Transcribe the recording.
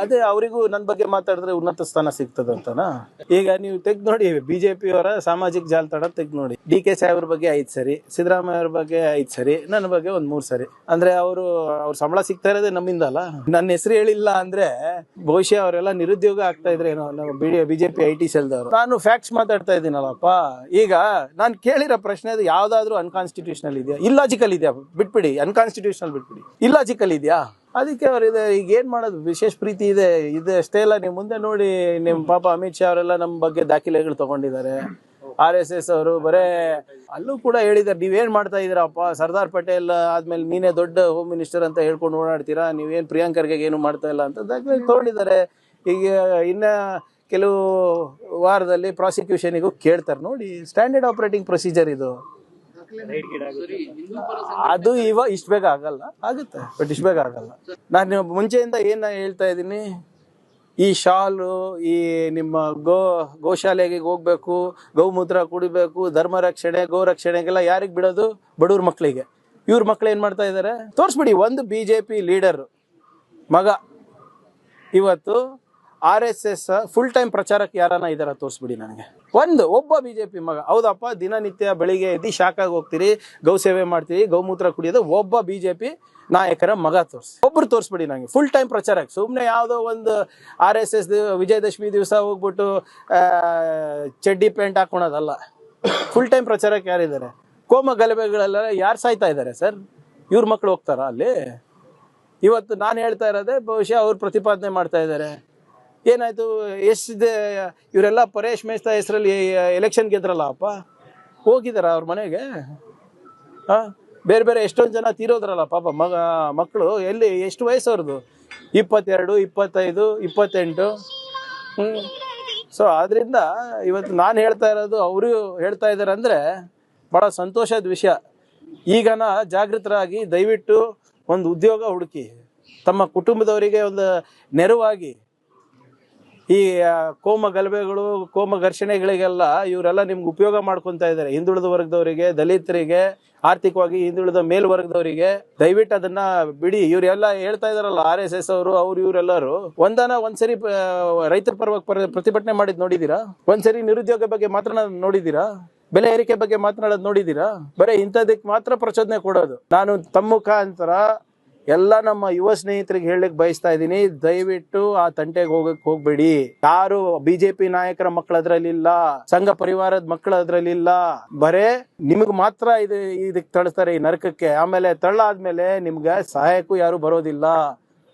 ಅದೇ ಅವರಿಗೂ ನನ್ನ ಬಗ್ಗೆ ಮಾತಾಡಿದ್ರೆ ಉನ್ನತ ಸ್ಥಾನ ಸಿಗ್ತದಂತನಾ? ಈಗ ನೀವು ತೆಗ್ದು ನೋಡಿ, ಬಿಜೆಪಿ ಅವರ ಸಾಮಾಜಿಕ ಜಾಲತಾಣ ತೆಗ್ದು ನೋಡಿ. DK ಸಾಹೇಬ್ರ ಬಗ್ಗೆ 5 ಸರಿ, ಸಿದ್ದರಾಮಯ್ಯ ಅವ್ರ ಬಗ್ಗೆ 5 ಸರಿ, ನನ್ನ ಬಗ್ಗೆ ಒಂದ್ 3 ಸರಿ. ಅಂದ್ರೆ ಅವ್ರ ಸಂಬಳ ಸಿಗ್ತಾ ಇರೋದೇ ನಮ್ಮಿಂದ ಅಲ್ಲ. ನನ್ನ ಹೆಸರು ಹೇಳಿಲ್ಲ ಅಂದ್ರೆ ಬಹುಶಃ ಅವರೆಲ್ಲ ನಿರುದ್ಯೋಗ ಆಗ್ತಾ ಇದ್ರೆ ಏನೋ, ನಾವು ಬಿಜೆಪಿ IT ಸೆಲ್ದವರು. ನಾನು ಫ್ಯಾಕ್ಟ್ಸ್ ಮಾತಾಡ್ತಾ ಇದ್ದೀನಲ್ಲಪ್ಪ. ಈಗ ನಾನು ಕೇಳಿರೋ ಪ್ರಶ್ನೆ ಅದು ಯಾವ್ದಾದ್ರು ಅನ್ಕಾನ್ಸ್ಟಿಟ್ಯೂಷನಲ್ ಇದೆಯಾ, ಇಲ್ಲಾಜಿಕಲ್ ಇದೆಯಾ? ಬಿಟ್ಬಿಡಿ, ಅನ್ಕಾನ್ಸ್ಟಿಟ್ಯೂಷನಲ್ ಬಿಟ್ಬಿಡಿ, ಇಲ್ಲಾಜಿಕಲ್ ಇದೆಯಾ? ಅದಕ್ಕೆ ಅವ್ರಿದೆ. ಈಗ ಏನ್ ಮಾಡೋದು, ವಿಶೇಷ ಪ್ರೀತಿ ಇದೆ ಅಷ್ಟೇ ಅಲ್ಲ. ನೀವು ಮುಂದೆ ನೋಡಿ, ನಿಮ್ ಪಾಪ ಅಮಿತ್ ಶಾ ಅವರೆಲ್ಲ ನಮ್ಮ ಬಗ್ಗೆ ದಾಖಲೆಗಳು ತಗೊಂಡಿದ್ದಾರೆ. RSS ಅವರು ಬರೇ ಅಲ್ಲೂ ಕೂಡ ಹೇಳಿದಾರೆ, ನೀವೇನ್ ಮಾಡ್ತಾ ಇದೀರಪ್ಪ, ಸರ್ದಾರ್ ಪಟೇಲ್ ಆದ್ಮೇಲೆ ನೀನೇ ದೊಡ್ಡ ಹೋಮ್ ಮಿನಿಸ್ಟರ್ ಅಂತ ಹೇಳ್ಕೊಂಡು ಓಡಾಡ್ತೀರಾ, ನೀವೇನ್ ಪ್ರಿಯಾಂಕ್ ಖರ್ಗೆ ಏನು ಮಾಡ್ತಾ ಇಲ್ಲ ಅಂತ ದಾಖಲೆ ತಗೊಂಡಿದ್ದಾರೆ. ಈಗ ಇನ್ನ ಕೆಲವು ವಾರದಲ್ಲಿ ಪ್ರಾಸಿಕ್ಯೂಷನಿಗೂ ಕೇಳ್ತಾರೆ. ನೋಡಿ, ಸ್ಟ್ಯಾಂಡರ್ಡ್ ಆಪರೇಟಿಂಗ್ ಪ್ರೊಸೀಜರ್ ಇದು. ಅದು ಇಷ್ಟು ಬೇಗ ಆಗಲ್ಲ, ಆಗುತ್ತೆ, ಬಟ್ ಇಷ್ಟು ಬೇಗ ಆಗಲ್ಲ. ನಾನು ಮುಂಚೆಯಿಂದ ಏನ್ ಹೇಳ್ತಾ ಇದ್ದೀನಿ, ಈ ಶಾಲು, ಈ ನಿಮ್ಮ ಗೋಶಾಲೆಗೆ ಹೋಗ್ಬೇಕು, ಗೌಮೂತ್ರ ಕುಡಿಬೇಕು, ಧರ್ಮ ರಕ್ಷಣೆ, ಗೋ ರಕ್ಷಣೆಗೆಲ್ಲ ಯಾರಿಗೆ ಬಿಡೋದು? ಬಡವ್ರ ಮಕ್ಕಳಿಗೆ. ಇವ್ರ ಮಕ್ಳು ಏನ್ ಮಾಡ್ತಾ ಇದಾರೆ ತೋರಿಸ್ಬಿಡಿ. ಒಂದು BJP ಲೀಡರ್ ಮಗ ಇವತ್ತು RSS ಫುಲ್ ಟೈಮ್ ಪ್ರಚಾರಕ್ಕೆ ಯಾರನ್ನ ಇದಾರ ತೋರಿಸ್ಬಿಡಿ ನನಗೆ. ಒಬ್ಬ BJP ಮಗ. ಹೌದಪ್ಪ, ದಿನನಿತ್ಯ ಬೆಳಿಗ್ಗೆ ಎದ್ದು ಶಾಖಾಗಿ ಹೋಗ್ತೀರಿ, ಗೌ ಸೇವೆ ಮಾಡ್ತೀರಿ, ಗೌಮೂತ್ರ ಕುಡಿಯೋದು. ಒಬ್ಬ BJP ನಾಯಕರ ಮಗ ಒಬ್ರು ತೋರಿಸ್ಬಿಡಿ ನನಗೆ ಫುಲ್ ಟೈಮ್ ಪ್ರಚಾರಕ್ಕೆ. ಸುಮ್ಮನೆ ಯಾವುದೋ ಒಂದು RSS ವಿಜಯದಶಮಿ ದಿವಸ ಹೋಗ್ಬಿಟ್ಟು ಚಡ್ಡಿ ಪ್ಯಾಂಟ್ ಹಾಕೊಳೋದಲ್ಲ. ಫುಲ್ ಟೈಮ್ ಪ್ರಚಾರಕ್ಕೆ ಯಾರಿದ್ದಾರೆ? ಕೋಮ ಗಲಭೆಗಳೆಲ್ಲ ಯಾರು ಸಾಯ್ತಾ ಇದ್ದಾರೆ ಸರ್? ಇವ್ರ ಮಕ್ಳು ಹೋಗ್ತಾರ ಅಲ್ಲಿ? ಇವತ್ತು ನಾನು ಹೇಳ್ತಾ ಇರೋದೇ ಬಹುಶಃ ಅವ್ರು ಪ್ರತಿಪಾದನೆ ಮಾಡ್ತಾ ಇದ್ದಾರೆ. ಏನಾಯ್ತು, ಇವರೆಲ್ಲ ಪರೇಶ್ ಮೇಸ್ತಾ ಹೆಸರಲ್ಲಿ ಎಲೆಕ್ಷನ್ ಗೆದ್ರಲ್ಲ ಅಪ್ಪ, ಹೋಗಿದಾರ ಅವ್ರ ಮನೆಗೆ? ಬೇರೆ ಬೇರೆ ಎಷ್ಟೊಂದು ಜನ ತೀರೋದ್ರಲ್ಲ ಪಾಪ ಮಕ್ಕಳು. ಎಲ್ಲಿ, ಎಷ್ಟು ವಯಸ್ಸವ್ರದ್ದು? 22, 25, 28. ಸೊ ಆದ್ರಿಂದ ಇವತ್ತು ನಾನು ಹೇಳ್ತಾ ಇರೋದು, ಅವರು ಹೇಳ್ತಾ ಇದ್ದಾರೆ ಅಂದ್ರೆ ಬಹಳ ಸಂತೋಷದ ವಿಷಯ. ಈಗನ ಜಾಗೃತರಾಗಿ ದಯವಿಟ್ಟು ಒಂದು ಉದ್ಯೋಗ ಹುಡುಕಿ, ತಮ್ಮ ಕುಟುಂಬದವರಿಗೆ ಒಂದು ನೆರವಾಗಿ. ಈ ಕೋಮ ಗಲಭೆಗಳು, ಕೋಮ ಘರ್ಷಣೆಗಳಿಗೆಲ್ಲ ಇವರೆಲ್ಲ ನಿಮ್ಗೆ ಉಪಯೋಗ ಮಾಡ್ಕೊತಾ ಇದ್ದಾರೆ. ಹಿಂದುಳಿದ ವರ್ಗದವರಿಗೆ, ದಲಿತರಿಗೆ, ಆರ್ಥಿಕವಾಗಿ ಹಿಂದುಳಿದ ಮೇಲ್ವರ್ಗದವರಿಗೆ ದಯವಿಟ್ಟು ಅದನ್ನ ಬಿಡಿ. ಇವರೆಲ್ಲ ಹೇಳ್ತಾ ಇದಾರಲ್ಲ RSS ಅವರು, ಇವರೆಲ್ಲರೂ ಒಂದ್ಸರಿ ರೈತರ ಪರವಾಗಿ ಪ್ರತಿಭಟನೆ ಮಾಡಿದ್ ನೋಡಿದೀರಾ? ಒಂದ್ಸರಿ ನಿರುದ್ಯೋಗ ಬಗ್ಗೆ ಮಾತನಾಡೋದು ನೋಡಿದೀರಾ? ಬೆಲೆ ಏರಿಕೆ ಬಗ್ಗೆ ಮಾತನಾಡೋದು ನೋಡಿದೀರಾ? ಬರೀ ಇಂಥದಕ್ಕೆ ಮಾತ್ರ ಪ್ರಚೋದನೆ ಕೊಡೋದು. ನಾನು ತಮ್ಮ ಮುಖಾಂತರ ಎಲ್ಲ ನಮ್ಮ ಯುವ ಸ್ನೇಹಿತರಿಗೆ ಹೇಳಲಿಕ್ಕೆ ಬಯಸ್ತಾ ಇದ್ದೀನಿ, ದಯವಿಟ್ಟು ಆ ತಂಟೆಗೆ ಹೋಗ್ಬೇಡಿ. ಯಾರು BJP ನಾಯಕರ ಮಕ್ಕಳು ಅದ್ರಲ್ಲಿಲ್ಲ, ಸಂಘ ಪರಿವಾರದ ಮಕ್ಕಳು ಅದ್ರಲ್ಲಿಲ್ಲ. ಬರೇ ನಿಮಗ್ ಮಾತ್ರ ಇದಕ್ಕೆ ತಳಿಸ್ತಾರೆ ಈ ನರಕಕ್ಕೆ. ಆಮೇಲೆ ತಳ್ಳಾದ್ಮೇಲೆ ನಿಮ್ಗೆ ಸಹಾಯಕ್ಕೂ ಯಾರು ಬರೋದಿಲ್ಲ.